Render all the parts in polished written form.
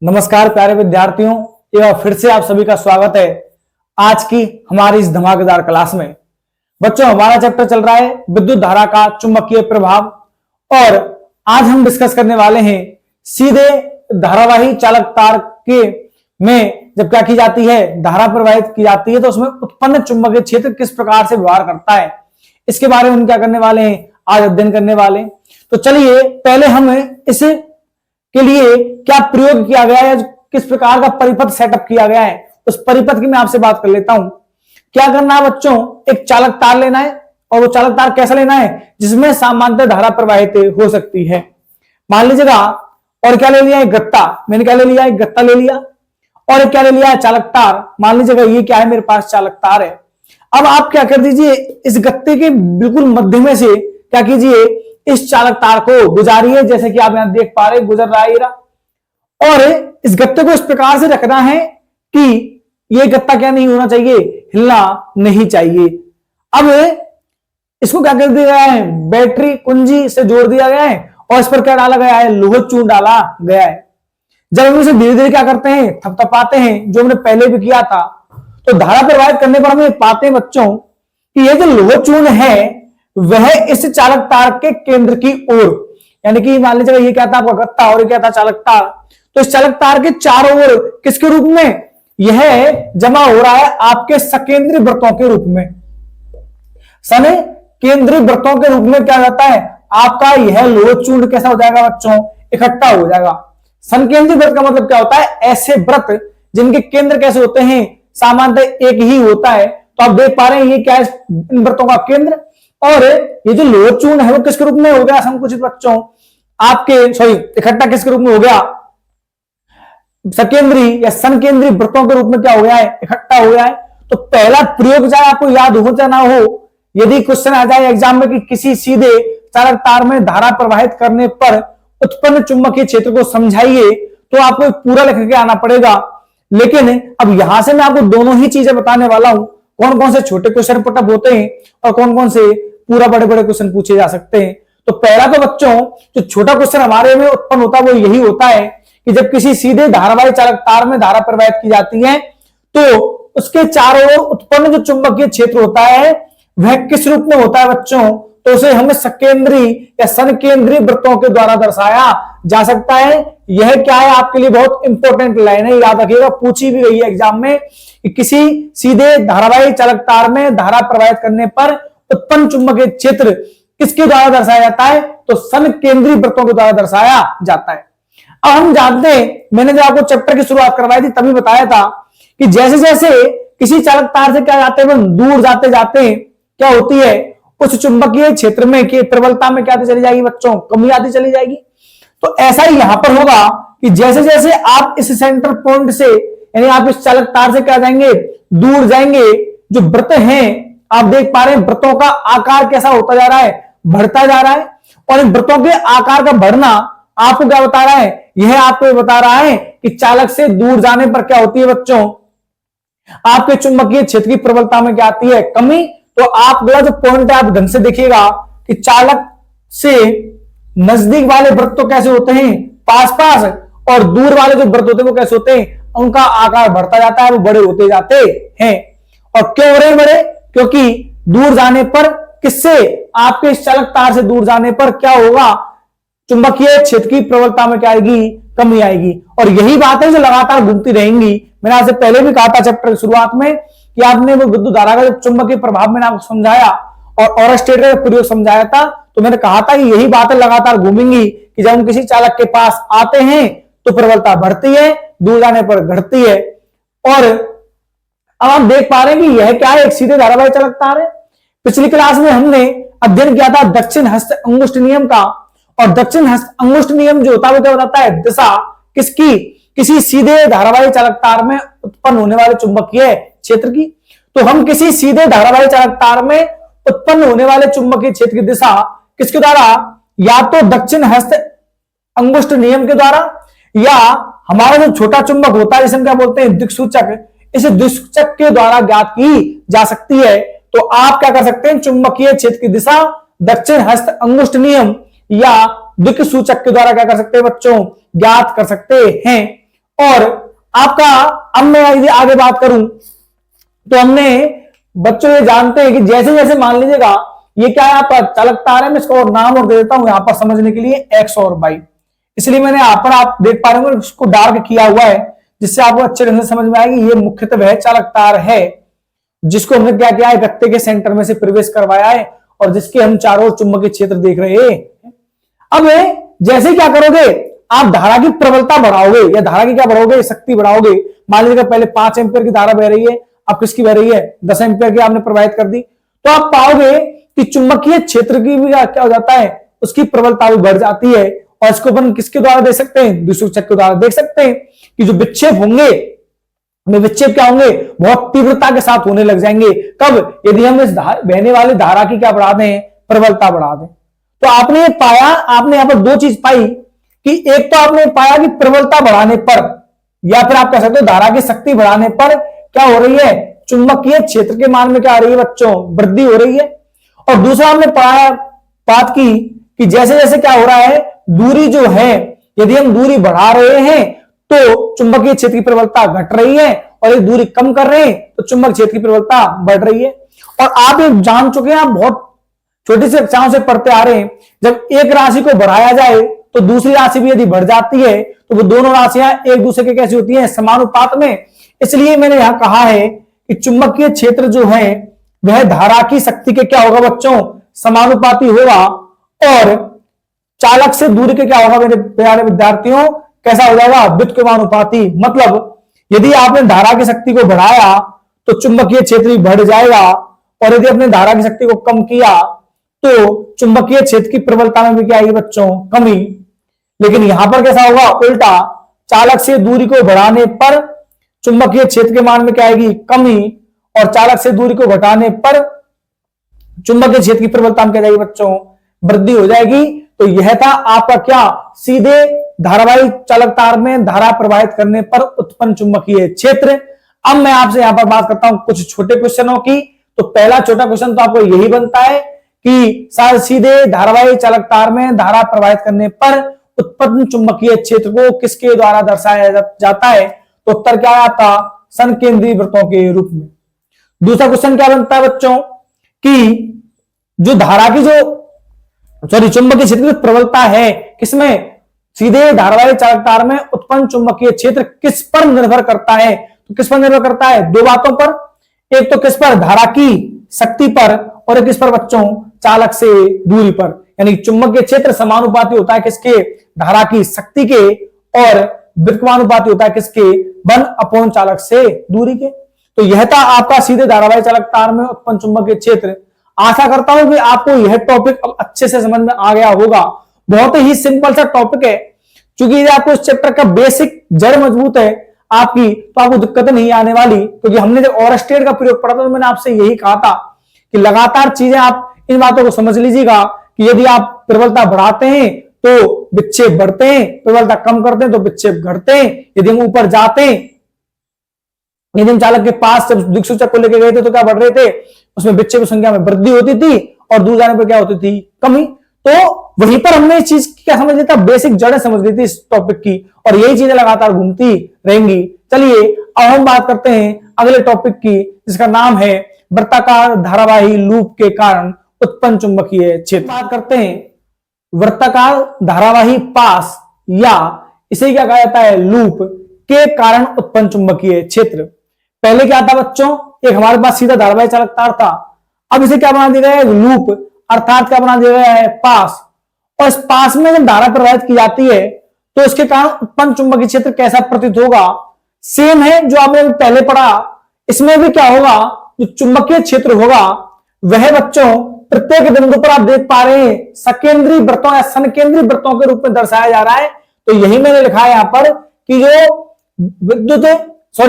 नमस्कार प्यारे विद्यार्थियों, एक बार फिर से आप सभी का स्वागत है आज की हमारी इस धमाकेदार क्लास में। बच्चों, हमारा चैप्टर चल रहा है विद्युत धारा का चुंबकीय प्रभाव और आज हम डिस्कस करने वाले हैं सीधे धारावाही चालक तार के में जब क्या की जाती है, धारा प्रवाहित की जाती है तो उसमें उत्पन्न चुंबकीय क्षेत्र किस प्रकार से व्यवहार करता है, इसके बारे में हम क्या करने वाले हैं, आज अध्ययन करने वाले। तो चलिए पहले हम इस के लिए क्या प्रयोग किया गया है, किस प्रकार का परिपथ सेटअप किया गया है, उस परिपथ की मैं आपसे बात कर लेता हूं। क्या करना है बच्चों, एक चालक तार लेना है और वो चालक तार कैसा लेना है जिसमें समांतर धारा प्रवाहित हो सकती है। मान लीजिएगा, और क्या ले लिया, एक गत्ता, मैंने क्या ले लिया, एक गत्ता ले लिया और एक क्या ले लिया है, चालक तार। मान लीजिएगा ये क्या है, मेरे पास चालक तार है। अब आप क्या कर दीजिए, इस गत्ते के बिल्कुल मध्य में से क्या कीजिए, इस चालक तार को गुजारिए, जैसे कि आप यहां देख पा रहे गुजर रहा है। और इस गत्ते को इस प्रकार से रखना है कि यह गत्ता क्या नहीं होना चाहिए, हिलना नहीं चाहिए। अब इसको क्या कर दिया गया है, बैटरी कुंजी से जोड़ दिया गया है और इस पर क्या डाला गया है, लोह चून डाला गया है। जब हम इसे धीरे धीरे क्या करते हैं, थपथपाते हैं, जो हमने पहले भी किया था, तो धारा प्रवाहित करने पर हम पाते हैं बच्चों कि यह जो लोह चून है वह इस चालक तार के केंद्र की ओर, यानी कि मान लीजिए ये क्या था आपका गत्ता और ये क्या था चालक तार, तो इस चालक तार के चारों ओर किसके रूप में यह जमा हो रहा है, आपके सकेंद्री वृत्तों के रूप में। सने केंद्रीय वृत्तों के रूप में क्या जाता है, आपका यह लोह चूर्ण कैसा हो जाएगा बच्चों, इकट्ठा हो जाएगा। संकेंद्रीय वृत्त का मतलब क्या होता है, ऐसे वृत्त जिनके केंद्र कैसे होते हैं, सामान्यतः एक ही होता है। तो आप देख पा रहे हैं ये क्या है, इन वृत्तों का केंद्र, और ये जो लोह चूर्ण है वो किसके रूप में हो गया, संकुचित बच्चों, आपके सॉरी इकट्ठा किसके रूप में हो गया, सकेंद्री या संकेंद्री वृत्तों के रूप में क्या हो गया है, इकट्ठा हो गया है। तो पहला प्रयोग चाहे आपको याद हो चाहे ना हो, यदि क्वेश्चन आ जाए एग्जाम में कि किसी सीधे चालक तार में धारा प्रवाहित करने पर उत्पन्न चुंबकीय क्षेत्र को समझाइए, तो आपको पूरा लिख के आना पड़ेगा। लेकिन अब यहां से मैं आपको दोनों ही चीजें बताने वाला हूं, कौन कौन से छोटे क्वेश्चन पुटअप होते हैं और कौन कौन से पूरा बड़े बड़े क्वेश्चन पूछे जा सकते हैं। तो पहला तो बच्चों जो छोटा क्वेश्चन हमारे में उत्पन्न होता है वो यही होता है कि जब किसी सीधे धारावाही चालक तार में धारा प्रवाहित की जाती है तो उसके चारों ओर उत्पन्न जो चुंबकीय क्षेत्र होता है वह किस रूप में होता है बच्चों, तो उसे हमें सकेंद्री या संकेंद्री वृत्तों के द्वारा दर्शाया जा सकता है। यह क्या है, आपके लिए बहुत इंपॉर्टेंट लाइन है, याद रखिएगा, पूछी भी गई है एग्जाम में कि किसी सीधे धारावाही चालक तार में धारा प्रवाहित करने पर उत्पन्न चुंबकीय क्षेत्र किसके द्वारा दर्शाया जाता है, तो संकेंद्री वृत्तों के द्वारा दर्शाया जाता है। अब हम जानते हैं, मैंने जब आपको चैप्टर की शुरुआत करवाई थी तभी बताया था कि जैसे जैसे किसी चालक तार से क्या जाते हैं, दूर जाते जाते क्या होती है, उस चुंबकीय क्षेत्र में की प्रबलता में क्या आती चली जाएगी बच्चों, कमी आती चली जाएगी। तो ऐसा ही यहां पर होगा कि जैसे जैसे आप इस सेंटर पॉइंट से, यानी आप इस चालक तार से क्या जाएंगे, दूर जाएंगे, जो वृत्त हैं आप देख पा रहे हैं वृत्तों का आकार कैसा होता जा रहा है, बढ़ता जा रहा है। और इन वृत्तों के आकार का बढ़ना आपको क्या बता रहा है, यह आपको बता रहा है कि चालक से दूर जाने पर क्या होती है बच्चों, आपके चुंबकीय क्षेत्र की प्रबलता में क्या आती है, कमी। तो आप अगला जो पॉइंट है आप ढंग से देखिएगा कि चालक से नजदीक वाले वृत्त तो कैसे होते हैं, पास पास, और दूर वाले जो वृत्त होते हैं वो कैसे होते हैं, उनका आकार बढ़ता जाता है, वो बड़े होते जाते हैं। और क्यों हो रहे बड़े, क्योंकि दूर जाने पर किससे, आपके इस चालक तार से दूर जाने पर क्या होगा, चुंबकीय क्षेत्र की प्रबलता में क्या आएगी, कमी आएगी। और यही बात है जो लगातार घूमती रहेंगी। मैंने आपसे पहले भी कहा था चैप्टर की शुरुआत में कि आपने वो विद्युत धारा का जब चुंबकीय प्रभाव मैंने आपको समझाया और स्टेटर का प्रयोग समझाया था, तो मैंने कहा था कि यही बातें लगातार घूमेंगी कि जब हम किसी चालक के पास आते हैं तो प्रबलता बढ़ती है, दूर जाने पर घटती है। और अब हम देख पा रहे हैं कि यह क्या है, एक सीधे धारावाही चालक तार है। पिछली क्लास में हमने अध्ययन किया था दक्षिण हस्त अंगुष्ठ नियम का, और दक्षिण हस्त अंगुष्ठ नियम जो होता है वो क्या बताता है, दिशा किसकी, किसी सीधे धारावाही चालक तार में उत्पन्न होने वाले चुंबकीय क्षेत्र की। तो हम किसी सीधे धारावाही चालक तार में उत्पन्न होने वाले चुंबकीय क्षेत्र की दिशा किसके द्वारा, या तो दक्षिण हस्त अंगुष्ठ नियम के द्वारा, या हमारा जो छोटा चुंबक होता है जिसे हम क्या बोलते हैं, दिक्सूचक, इस दिक्सूचक के द्वारा ज्ञात की जा सकती है। तो आप क्या कर सकते हैं, चुंबकीय क्षेत्र की दिशा दक्षिण हस्त अंगुष्ठ नियम या दिक्सूचक के द्वारा क्या कर सकते हैं बच्चों, ज्ञात कर सकते हैं। और आपका, अब मैं यदि आगे बात करूं तो हमने बच्चों ये जानते हैं कि जैसे जैसे मान लीजिएगा ये क्या है आपका चालक तार है, मैं इसको और नाम और दे देता हूं यहां पर समझने के लिए एक्स और वाई, इसलिए मैंने यहां पर आप देख पा रहे होंगे इसको डार्क किया हुआ है जिससे आपको अच्छे ढंग से समझ में आएगी ये मुख्यतः वह चालक तार है जिसको हमने क्या किया है, गत्ते के सेंटर में से प्रवेश करवाया है और जिसके हम चारों चुंबकीय क्षेत्र देख रहे हैं। अब जैसे क्या करोगे, आप धारा की प्रबलता बढ़ाओगे या धारा की क्या बढ़ाओगे, शक्ति बढ़ाओगे। मान लीजिए पहले 5 एम्पीयर की धारा बह रही है, अब किसकी बह रही है, 10 एम्पीयर की आपने प्रवाहित कर दी, तो आप पाओगे कि चुंबकीय क्षेत्र की भी क्या हो जाता है, उसकी प्रबलता भी बढ़ जाती है। और इसको अपन किसके द्वारा देख सकते हैं, द्विसूचक के द्वारा देख सकते हैं कि जो विक्षेप होंगे, विक्षेप क्या होंगे, बहुत तीव्रता के साथ होने लग जाएंगे। कब, यदि हम इस बहने वाली धारा की क्या बढ़ा दें, प्रबलता बढ़ा दें। तो आपने ये पाया, आपने यहां पर दो चीज पाई कि एक तो आपने पाया कि प्रबलता बढ़ाने पर या फिर आप कह सकते हो धारा की शक्ति बढ़ाने पर क्या हो रही है, चुंबकीय क्षेत्र के मान में क्या आ रही है बच्चों, वृद्धि हो रही है। और दूसरा हमने पाया बात की कि जैसे जैसे क्या हो रहा है, दूरी जो है, यदि हम दूरी बढ़ा रहे हैं तो चुंबकीय क्षेत्र की प्रबलता घट रही है और यदि दूरी कम कर रहे हैं तो चुंबक क्षेत्र की प्रबलता बढ़ रही है। और आप ये जान चुके हैं, आप बहुत छोटी सी कक्षाओं से पढ़ते आ रहे हैं, जब एक राशि को बढ़ाया जाए तो दूसरी राशि भी यदि बढ़ जाती है तो वो दोनों राशियां एक दूसरे के कैसी होती हैं, समानुपात में। इसलिए मैंने यहां कहा है कि चुंबकीय क्षेत्र जो है वह धारा की शक्ति के क्या होगा बच्चों, समानुपाती होगा। और चालक से दूरी के क्या होगा मेरे प्यारे विद्यार्थियों, कैसा हो जाएगा, व्युत्क्रमानुपाती। मतलब यदि आपने धारा की शक्ति को बढ़ाया तो चुंबकीय क्षेत्र भी बढ़ जाएगा और यदि आपने धारा की शक्ति को कम किया तो चुंबकीय क्षेत्र की प्रबलता में भी क्या आएगी बच्चों, कमी। लेकिन यहां पर कैसा होगा, उल्टा, चालक से दूरी को बढ़ाने पर चुंबकीय क्षेत्र के मान में क्या आएगी, कमी, और चालक से दूरी को घटाने पर चुंबकीय क्षेत्र की प्रबलता में क्या जाएगी बच्चों, वृद्धि हो जाएगी। तो यह था आपका क्या, सीधे धारावाही चालक तार में धारा प्रवाहित करने पर उत्पन्न चुंबकीय क्षेत्र। अब मैं आपसे यहां पर बात करता हूं कुछ छोटे क्वेश्चनों की। तो पहला छोटा क्वेश्चन तो आपको यही बनता है कि सीधे धारावाही चालक तार में धारा प्रवाहित करने पर उत्पन्न चुंबकीय क्षेत्र को किसके द्वारा दर्शाया जाता है। तो उत्तर क्या है आपका, संकेंद्रीय वृत्तों के रूप में। दूसरा क्वेश्चन क्या बनता है बच्चों कि जो धारा की चुंबकीय क्षेत्र की प्रबलता है किसमें, सीधे धारावाही चालक तार में उत्पन्न चुंबकीय क्षेत्र किस पर निर्भर करता है। तो किस पर निर्भर करता है, दो बातों पर, एक तो किस पर, धारा की शक्ति पर, और एक किस पर बच्चों, चालक से दूरी पर। यानी चुंबकीय क्षेत्र समानुपाती होता है किसके, धारा की शक्ति के, और व्युत्क्रमानुपाती होता है किसके, 1 चालक से दूरी के। तो यह था आपका सीधे धारावाही चालक तार में उत्पन्न चुंबकीय क्षेत्र। आशा करता हूं कि आपको यह टॉपिक अब अच्छे से समझ में आ गया होगा। बहुत ही सिंपल सा टॉपिक है, क्योंकि यदि आपको इस चैप्टर का बेसिक जड़ मजबूत है आपकी, तो आपको दिक्कत नहीं आने वाली। क्योंकि हमने जब ओरस्टेट का प्रयोग पढ़ा था तो मैंने आपसे यही कहा था कि लगातार चीजें आप इन बातों को समझ लीजिएगा कि यदि आप प्रबलता बढ़ाते हैं तो विक्षेप बढ़ते हैं, प्रबलता कम करते हैं तो विक्षेप घटते हैं। यदि हम ऊपर जाते हैं, यदि हम चालक के पास जब दिक्सूचक को लेकर गए थे तो क्या बढ़ रहे थे, उसमें विक्षेप संख्या में वृद्धि होती थी और दूर जाने पर क्या होती थी, कमी। तो वहीं पर हमने इस चीज की क्या समझ लिया था, बेसिक जड़ें समझ ली थी इस टॉपिक की, और यही चीजें लगातार घूमती रहेंगी। चलिए अब हम बात करते हैं अगले टॉपिक की, जिसका नाम है वृत्ताकार धारावाही लूप के कारण उत्पन्न चुंबकीय क्षेत्र। बात करते हैं वृत्ताकार धारावाही पास, या इसे क्या कहा जाता है, लूप के कारण उत्पन्न चुंबकीय क्षेत्र। पहले क्या था बच्चों, एक हमारे पास सीधा धारावाही चालक तार था, अब इसे क्या बना दिया गया है, लूप, अर्थात क्या बना दिया गया है, पास। और इस पास में जब धारा प्रवाहित की जाती है तो इसके कारण उत्पन्न चुंबकीय क्षेत्र कैसा प्रतीत होगा, सेम है जो आपने पहले पढ़ा। इसमें भी क्या होगा, जो चुंबकीय क्षेत्र होगा वह बच्चों प्रत्येक बिंदु पर आप देख पा रहे हैं सकेंद्रीय वृत्तों या सनकेंद्रीय वृत्तों के रूप में दर्शाया जा रहा है। तो यही मैंने लिखा है यहां पर कि जो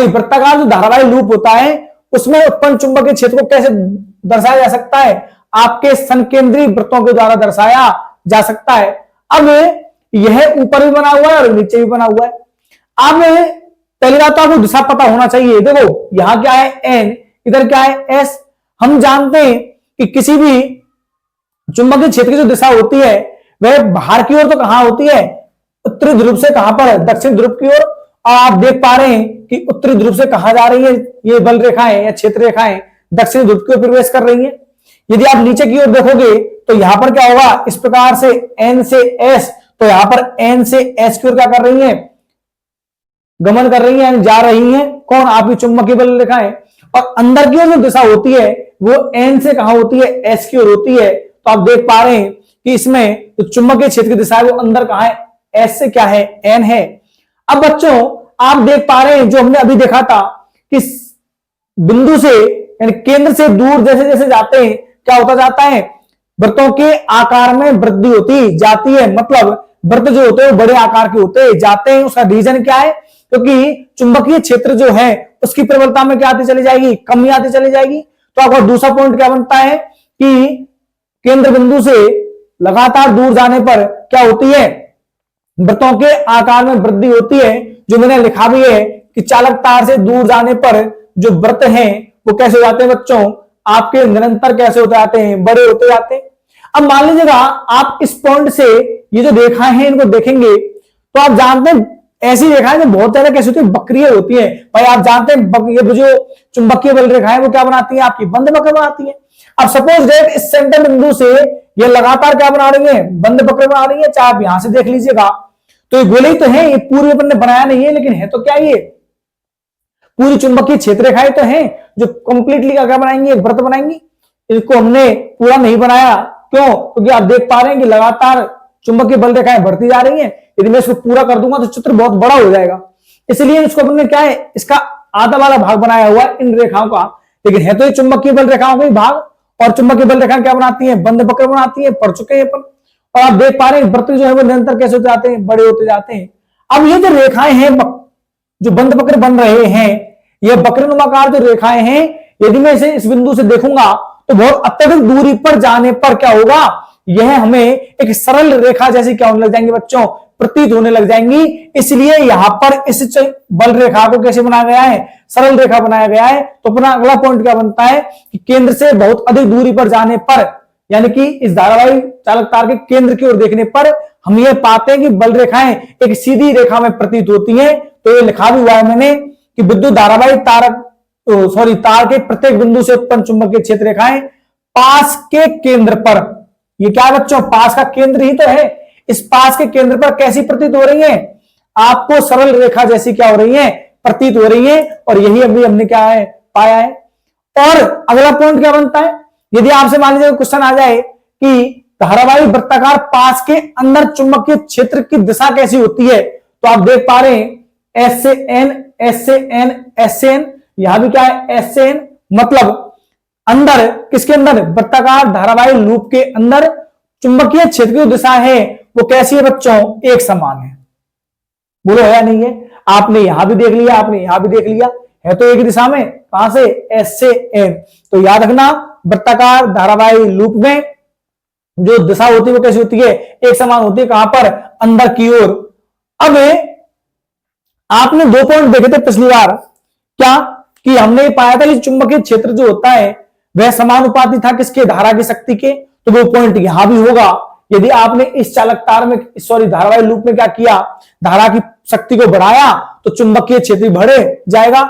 वृत्ताकार जो धारावाही लूप होता है उसमें उत्पन्न चुंबकीय क्षेत्र को कैसे दर्शाया जा सकता है, आपके सनकेंद्रीय वृत्तों के द्वारा दर्शाया जा सकता है। अब यह ऊपर भी बना हुआ है और नीचे भी बना हुआ है। अब पहली बात तो आपको दिशा पता होना चाहिए। देखो यहां क्या है, एन, इधर क्या है, एस। हम जानते हैं कि किसी भी चुंबकीय क्षेत्र की जो दिशा होती है वह बाहर की ओर तो कहां होती है, उत्तरी ध्रुव से कहां पर, दक्षिण ध्रुव की ओर, और आप देख पा रहे हैं कि उत्तरी ध्रुव से कहा जा रही है ये बल रेखाएं या क्षेत्र रेखाएं दक्षिणी ध्रुव की ओर प्रवेश कर रही है। यदि आप नीचे की ओर देखोगे तो यहां पर क्या होगा, इस प्रकार से एन से एस, तो यहां पर एन से एस की ओर क्या कर रही है, गमन कर रही है, जा रही है। कौन, आपकी चुंबकीय बल रेखाएं। और अंदर की ओर जो दिशा होती है वो एन से कहां होती है, एस की ओर होती है। तो आप देख पा रहे हैं कि इसमें जो चुंबकीय क्षेत्र की दिशा है वो अंदर कहां है, एस से क्या है, एन है। अब बच्चों आप देख पा रहे हैं जो हमने अभी देखा था कि बिंदु से यानी केंद्र से दूर जैसे जैसे जाते हैं क्या होता जाता है, वृत्तों के आकार में वृद्धि होती जाती है। मतलब वृत्त जो होते हैं वो बड़े आकार के होते जाते हैं। उसका रीजन क्या है, क्योंकि चुंबकीय क्षेत्र जो है उसकी प्रबलता में क्या आती चली जाएगी, कमी आती चली जाएगी। तो आपका दूसरा पॉइंट क्या बनता है कि केंद्र बिंदु से लगातार दूर जाने पर क्या होती है, वृत्तों के आकार में वृद्धि होती है। जो मैंने लिखा भी है कि चालक तार से दूर जाने पर जो वृत्त हैं वो कैसे हो जाते हैं बच्चों, आपके निरंतर कैसे होते जाते हैं, बड़े होते जाते हैं। अब मान लीजिएगा आप इस पॉइंट से ये जो रेखाएं हैं इनको देखेंगे तो आप जानते हैं ऐसी रेखाएं जो बहुत ज्यादा कैसी होती है, वक्रीय होती है। भाई आप जानते हैं ये जो चुंबकीय बल रेखाएं वो क्या बनाती है, आपकी बंद वक्र बनाती है। अब सपोज दैट इस सेंटर बिंदु से ये लगातार क्या बना रही है, बंद वक्र बना रही है। चाहे आप यहां से देख लीजिएगा तो ये गोले ही तो है, ये पूरी अपन ने बनाया नहीं है, लेकिन है तो क्या ये पूरी चुंबकीय क्षेत्र रेखाएं तो हैं जो कंप्लीटली क्या बनाएंगी, एक वृत्त बनाएंगी। इसको हमने पूरा नहीं बनाया, क्यों, क्योंकि आप देख पा रहे हैं कि लगातार चुंबकीय बल रेखाएं बढ़ती जा रही हैं। यदि मैं इसको पूरा कर दूंगा तो चित्र बहुत बड़ा हो जाएगा, इसलिए इसको हमने क्या है, इसका आधा वाला भाग बनाया हुआ है इन रेखाओं का। लेकिन है तो ये चुंबकीय बल रेखाओं का ही भाग, और चुंबकीय बल रेखाएं क्या बनाती है, बंद वक्र बनाती है, पढ़ चुके हैं अपन। और आप देख पा रहे हैं वृत्त जो है वो निरंतर कैसे होते जाते हैं, बड़े होते जाते हैं। अब ये जो रेखाएं हैं जो बंद वक्र बन रहे हैं, ये वक्रनुमाकार जो रेखाएं हैं, यदि मैं इसे इस बिंदु से देखूंगा तो बहुत अत्यधिक दूरी पर जाने पर क्या होगा, यह हमें एक सरल रेखा जैसी क्या होने लग जाएंगी बच्चों, प्रतीत होने लग जाएंगी। इसलिए यहां पर इस बल रेखा को कैसे बनाया गया है, सरल रेखा बनाया गया है। तो अपना अगला पॉइंट क्या बनता है कि केंद्र से बहुत अधिक दूरी पर जाने पर, यानी कि इस धारावाही चालक तार के केंद्र की ओर देखने पर हम ये पाते हैं कि बल रेखाएं एक सीधी रेखा में प्रतीत होती हैं। तो ये लिखा भी हुआ है मैंने कि विद्युत धारावाही तार के प्रत्येक बिंदु से उत्पन्न चुंबकीय क्षेत्र रेखाएं पास के केंद्र पर, ये क्या है बच्चों, पास का केंद्र ही तो है, इस पास के केंद्र पर कैसी प्रतीत हो रही है, आपको सरल रेखा जैसी क्या हो रही है, प्रतीत हो रही है। और यही अभी हमने क्या है, पाया है। और अगला पॉइंट क्या बनता है, यदि आपसे मान लीजिए क्वेश्चन आ जाए कि धारावाही वृत्ताकार पास के अंदर चुंबकीय क्षेत्र की दिशा कैसी होती है, तो आप देख पा रहे हैं एस से एन, एस से एन, एस से एन, यहां भी क्या है, एस से एन। मतलब अंदर, किसके अंदर, वृत्ताकार धारावाही लूप के अंदर चुंबकीय क्षेत्र की दिशा है वो कैसी है बच्चों, एक समान है। बोलो है या नहीं है, आपने यहां भी देख लिया, आपने यहां भी देख लिया, है तो एक दिशा में, कहां से, एस से एन। तो याद रखना वृत्ताकार धारावाही लूप में जो दिशा होती है वो कैसी होती है, एक समान होती है। कहां पर, अंदर की ओर। अब आपने दो पॉइंट देखे थे पिछली बार, क्या कि हमने पाया था कि चुंबकीय क्षेत्र जो होता है वह समानुपाती था किसके, धारा की शक्ति के। तो वो पॉइंट यहां भी होगा। यदि आपने इस चालक तार में, धारावाही लूप में क्या किया, धारा की शक्ति को बढ़ाया तो चुंबकीय क्षेत्र बढ़े जाएगा।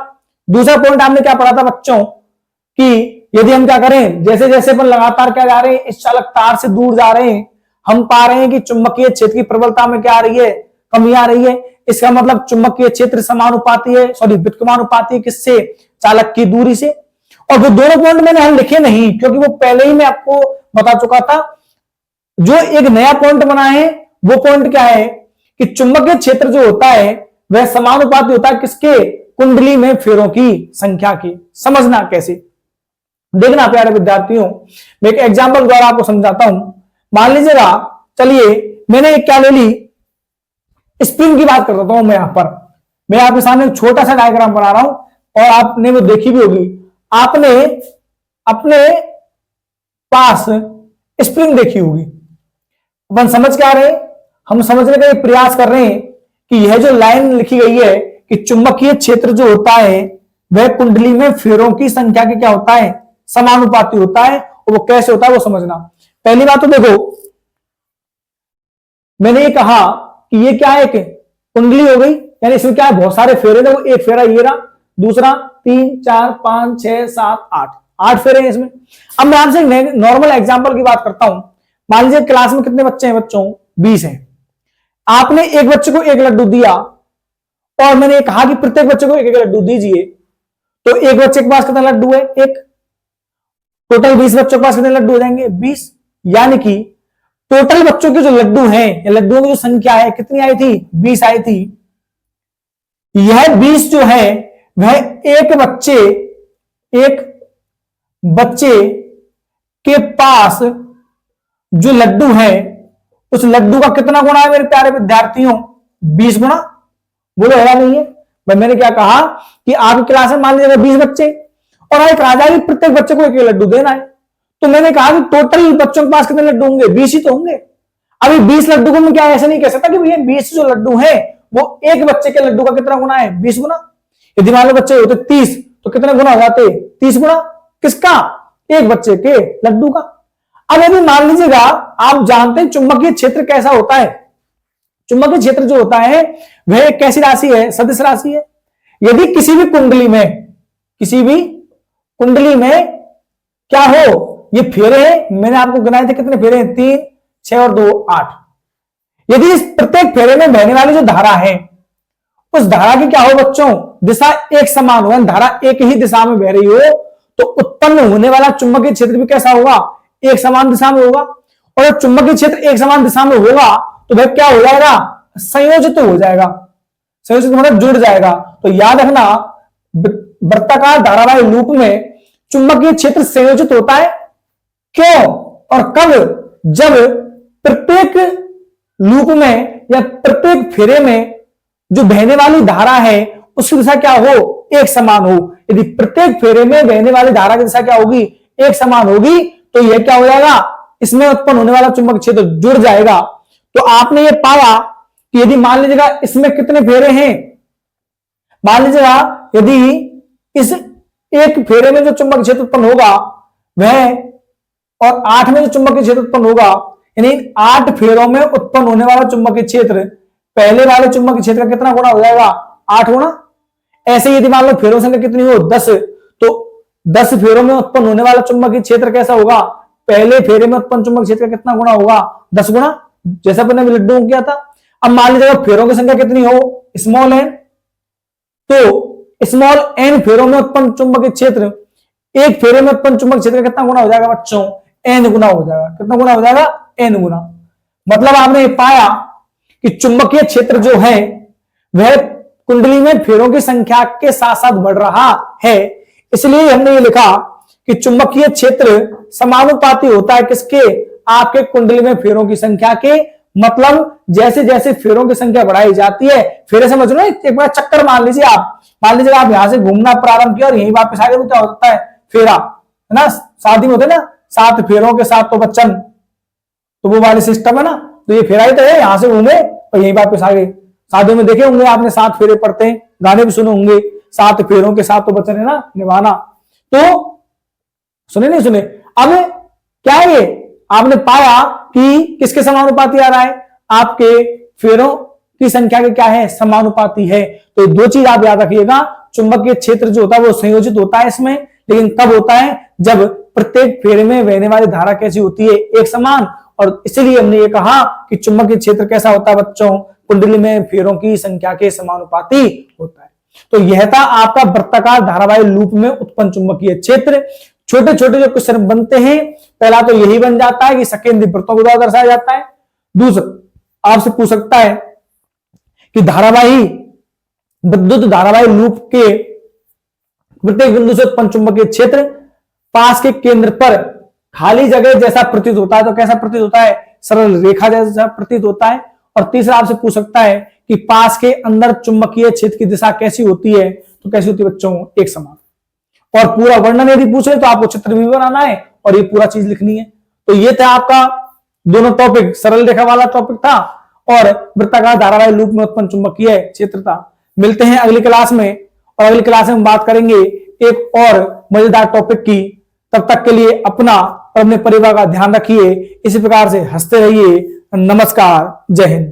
दूसरा पॉइंट आपने क्या पढ़ा था बच्चों कि यदि हम क्या करें, जैसे जैसे अपन लगातार क्या जा रहे हैं, इस चालक तार से दूर जा रहे हैं, हम पा रहे हैं कि चुंबकीय क्षेत्र की प्रबलता में क्या आ रही है, कमी आ रही है। इसका मतलब चुंबकीय क्षेत्र समानुपाती है, व्युत्क्रमानुपाती है किससे, चालक की दूरी से। और वो दोनों पॉइंट मैंने हम लिखे नहीं, क्योंकि वो पहले ही मैं आपको बता चुका था। जो एक नया पॉइंट बना है वो पॉइंट क्या है कि चुंबकीय क्षेत्र जो होता है वह समानुपाती होता है किसके, कुंडली में फेरों की संख्या की। समझना कैसे, देखना प्यारे विद्यार्थियों, मैं एक एग्जाम्पल द्वारा आपको समझाता हूं। मान लीजिएगा, चलिए मैंने एक क्या ले ली, स्प्रिंग की बात कर रहा हूं मैं यहां पर। मैं आपके सामने एक छोटा सा डायग्राम बना रहा हूं और आपने वो देखी भी होगी। आपने अपने पास स्प्रिंग देखी होगी। अपन समझ क्या रहे, हम समझने का प्रयास कर रहे हैं कि यह जो लाइन लिखी गई है कि चुंबकीय क्षेत्र जो होता है वह कुंडली में फेरों की संख्या के क्या होता है, समानुपाती होता है। और वो कैसे होता है वो समझना। पहली बात तो देखो, मैंने ये कहा कि ये क्या है, कुंडली हो गई, यानी इसमें क्या है, बहुत सारे फेरे थे, वो एक फेरा ये रहा, दूसरा 3 4 5 6 7 8 फेरे हैं इसमें। अब मैं आपसे नॉर्मल एग्जांपल की बात करता हूं। मान लीजिए क्लास में कितने बच्चे हैं, बच्चों 20 हैं। आपने एक बच्चे को एक लड्डू दिया और मैंने कहा कि प्रत्येक बच्चे को एक एक लड्डू दीजिए, तो एक बच्चे के पास कितना लड्डू है, एक। टोटल 20 बच्चों के पास कितने लड्डू हो जाएंगे, 20। यानी कि टोटल बच्चों के जो लड्डू हैं, लड्डुओं की जो संख्या है कितनी आई थी, 20 आई थी। यह 20 जो है वह एक बच्चे के पास जो लड्डू है उस लड्डू का कितना गुना है मेरे प्यारे विद्यार्थियों, 20 गुना। बोलो होगा नहीं है भाई। मैंने क्या कहा कि आपकी क्लास में मान लीजिए 20 बच्चे और एक राजा की प्रत्येक बच्चे को एक लड्डू देना है, तो मैंने कहा कि टोटल बच्चों के पास कितने लड्डू होंगे, 20 ही तो होंगे। अभी 20 लड्डू को मैं क्या ऐसे नहीं कह सकता कि भैया 20 जो लड्डू है वो एक बच्चे के लड्डू का कितना गुना है, 20 गुना। यदि मान लो बच्चे होते 30 तो कितने गुना हो जाते, 30 गुना। किसका, एक बच्चे के लड्डू का। अब यदि मान लीजिएगा, आप जानते हैं चुंबकीय क्षेत्र कैसा होता है। चुंबकीय क्षेत्र जो होता है वह एक कैसी राशि है, सदिश राशि है। यदि किसी भी कुंडली में क्या हो, ये फेरे हैं, मैंने आपको गिनाए थे कितने फेरे हैं, 3 6 और 2 8। यदि इस प्रत्येक फेरे में बहने वाली जो धारा है उस धारा की क्या हो बच्चों, दिशा एक समान हो, धारा एक ही दिशा में बह रही हो, तो उत्पन्न होने वाला चुंबकीय क्षेत्र भी कैसा होगा, एक समान दिशा में होगा। और जब चुंबकीय क्षेत्र एक समान दिशा में होगा तो वह क्या हो जाएगा, संयोजित हो जाएगा। संयोजित मतलब जुड़ जाएगा। तो याद रखना, वृत्ताकार धारावाही लूप में चुंबकीय क्षेत्र संयोजित होता है। क्यों और कब, जब प्रत्येक लूप में या प्रत्येक फेरे में जो बहने वाली धारा है उसकी दिशा क्या हो, एक समान हो। यदि प्रत्येक फेरे में बहने वाली धारा की दिशा क्या होगी, एक समान होगी, तो यह क्या हो जाएगा, इसमें उत्पन्न होने वाला चुंबकीय क्षेत्र जुड़ जाएगा। तो आपने ये पाया कि यदि मान लीजिएगा इसमें कितने फेरे हैं, मान लीजिएगा यदि इस एक फेरे में जो चुंबकीय क्षेत्र उत्पन्न होगा वह, और 8 में जो चुंबकीय क्षेत्र उत्पन्न होगा, यानी 8 फेरों में उत्पन्न होने वाला चुंबकीय क्षेत्र पहले वाले चुंबकीय क्षेत्र का कितना गुना हो जाएगा, 8 गुना। ऐसे यदि मान लो फेरों संख्या कितनी हो, 10, तो 10 फेरों में उत्पन्न होने वाला चुंबकीय क्षेत्र कैसा होगा, पहले फेरे में उत्पन्न चुंबकीय क्षेत्र का कितना गुना होगा, 10 गुना, जैसा अपने लड्डू किया था। अब मान लीजिए फेरों की संख्या कितनी हो, स्मॉल n, तो स्मॉल n फेरों में उत्पन्न चुंबकीय क्षेत्र एक फेरे में उत्पन्न चुंबकीय क्षेत्र कितना गुना हो जाएगा बच्चों, n गुना हो जाएगा। कितना गुना हो जाएगा, n गुना। मतलब आपने पाया कि चुंबकीय क्षेत्र जो है वह कुंडली में फेरों की संख्या के साथ साथ बढ़ रहा है। इसलिए हमने ये लिखा कि चुंबकीय क्षेत्र समानुपाती होता है किसके, आपके कुंडली में फेरों की संख्या के। मतलब जैसे जैसे फेरों की संख्या बढ़ाई जाती है, फेरे समझ लो, एक बार चक्कर मान लीजिए आप, मान लीजिए आप यहां से घूमना प्रारंभ किया और यहीं वापस आ गए, तो क्या होता है, फेरा है ना, शादी में होते ना 7 फेरों के साथ तो बच्चन, तो वो वाले सिस्टम है ना, तो ये फेरा ही तो है, यहां से घूमे और यहीं वापस आ गए। शादियों में देखे होंगे आपने 7 फेरे पड़ते हैं, गाने भी सुने होंगे, 7 फेरों के साथ तो बच्चन है ना निभाना। तो सुने नहीं सुने, अब क्या है ये, आपने पाया कि किसके समानुपाती आ रहा है, आपके फेरों की संख्या के क्या है, समानुपाती है। तो 2 चीज आप याद रखिएगा, चुंबकीय क्षेत्र जो होता है वो संयोजित होता है इसमें, लेकिन कब होता है, जब प्रत्येक फेरे में बहने वाली धारा कैसी होती है, एक समान। और इसलिए हमने ये कहा कि चुंबकीय क्षेत्र कैसा होता है बच्चों, कुंडली में फेरों की संख्या के समानुपाती होता है। तो यह था आपका वृत्ताकार धारावाही लूप में उत्पन्न चुंबकीय क्षेत्र। छोटे छोटे जो क्वेश्चन बनते हैं, पहला तो यही बन जाता है कि सकेंद्रीय वृत्तों के द्वारा दर्शाया जाता है। दूसरा आपसे पूछ सकता है कि धारावाही विद्युत धारावाही लूप के प्रत्येक बिंदु से उत्पन्न चुंबकीय क्षेत्र पास के केंद्र पर खाली जगह जैसा प्रतीत होता है, तो कैसा प्रतीत होता है, सरल रेखा जैसा प्रतीत होता है। और तीसरा आपसे पूछ सकता है कि पास के अंदर चुंबकीय क्षेत्र की दिशा कैसी होती है, तो कैसी होती है बच्चों, एक समान। और पूरा वर्णन यदि पूछे तो आपको चित्र भी बनाना है और ये पूरा चीज लिखनी है। तो ये था आपका दोनों टॉपिक, सरल रेखा वाला टॉपिक था और वृत्ताकार धारावाही लूप में उत्पन्न चुंबकीय क्षेत्र था। मिलते हैं अगली क्लास में, और अगली क्लास में हम बात करेंगे एक और मजेदार टॉपिक की। तब तक के लिए अपना और अपने परिवार का ध्यान रखिए, इसी प्रकार से हंसते रहिए। नमस्कार, जय हिंद।